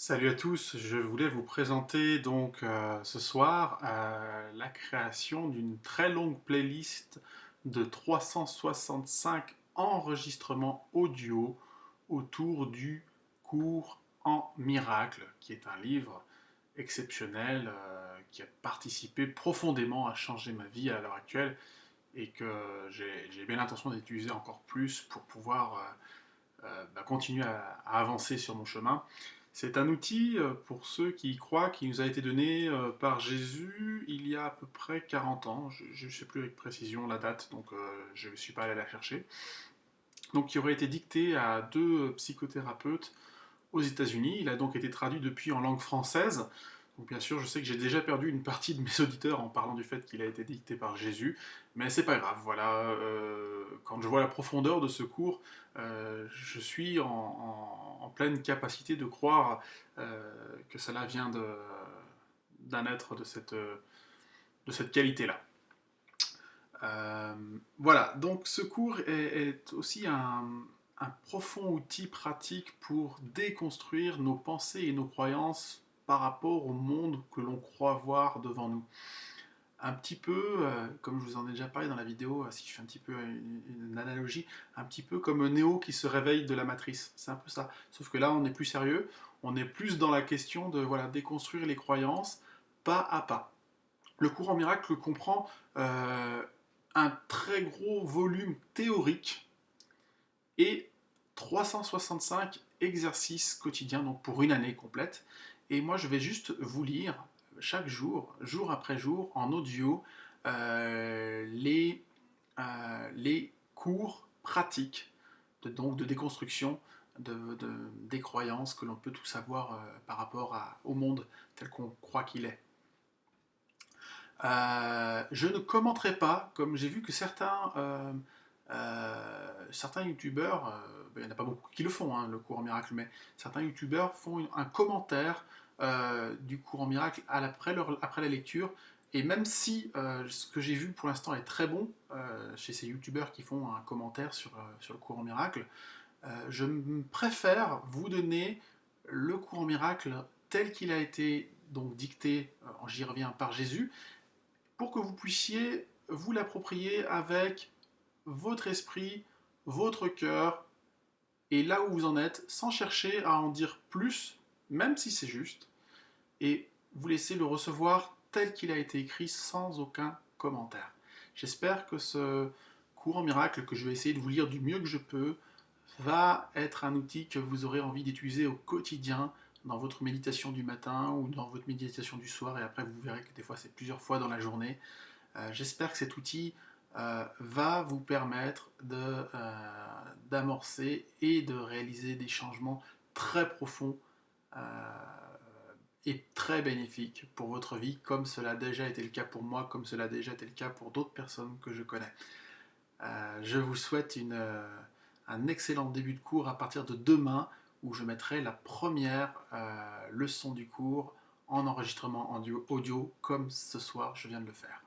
Salut à tous, je voulais vous présenter ce soir la création d'une très longue playlist de 365 enregistrements audio autour du cours en miracle, qui est un livre exceptionnel qui a participé profondément à changer ma vie à l'heure actuelle et que j'ai bien l'intention d'utiliser encore plus pour pouvoir continuer à avancer sur mon chemin. C'est un outil, pour ceux qui y croient, qui nous a été donné par Jésus il y a à peu près 40 ans. Je ne sais plus avec précision la date, donc je ne suis pas allé la chercher. Donc, qui aurait été dicté à deux psychothérapeutes aux États-Unis. Il a donc été traduit depuis en langue française. Donc bien sûr, je sais que j'ai déjà perdu une partie de mes auditeurs en parlant du fait qu'il a été dicté par Jésus, mais c'est pas grave. Voilà, quand je vois la profondeur de ce cours, je suis en pleine capacité de croire que cela vient d'un être de cette qualité-là. Voilà, donc ce cours est aussi un profond outil pratique pour déconstruire nos pensées et nos croyances par rapport au monde que l'on croit voir devant nous. Un petit peu, comme je vous en ai déjà parlé dans la vidéo, si je fais un petit peu une analogie, un petit peu comme Néo qui se réveille de la matrice. C'est un peu ça. Sauf que là, on est plus sérieux, on est plus dans la question de voilà, déconstruire les croyances pas à pas. Le courant miracle comprend un très gros volume théorique et 365 exercices quotidiens, donc pour une année complète. Et moi, je vais juste vous lire chaque jour, jour après jour, en audio, les cours pratiques donc de déconstruction des croyances que l'on peut tout savoir par rapport au monde tel qu'on croit qu'il est. Je ne commenterai pas, comme j'ai vu que certains youtubeurs, il n'y en a pas beaucoup qui le font, hein, le cours en miracle, mais certains youtubeurs font un commentaire du cours en miracle après la lecture. Et même si ce que j'ai vu pour l'instant est très bon chez ces youtubeurs qui font un commentaire sur le cours en miracle, je préfère vous donner le cours en miracle tel qu'il a été donc dicté, j'y reviens, par Jésus, pour que vous puissiez vous l'approprier avec votre esprit, votre cœur, et là où vous en êtes, sans chercher à en dire plus, même si c'est juste, et vous laisser le recevoir tel qu'il a été écrit sans aucun commentaire. J'espère que ce courant miracle que je vais essayer de vous lire du mieux que je peux va être un outil que vous aurez envie d'utiliser au quotidien dans votre méditation du matin ou dans votre méditation du soir, et après vous verrez que des fois c'est plusieurs fois dans la journée. J'espère que cet outil va vous permettre d'amorcer et de réaliser des changements très profonds et très bénéfiques pour votre vie, comme cela a déjà été le cas pour moi, comme cela a déjà été le cas pour d'autres personnes que je connais. Je vous souhaite un excellent début de cours à partir de demain, où je mettrai la première leçon du cours en enregistrement audio, comme ce soir je viens de le faire.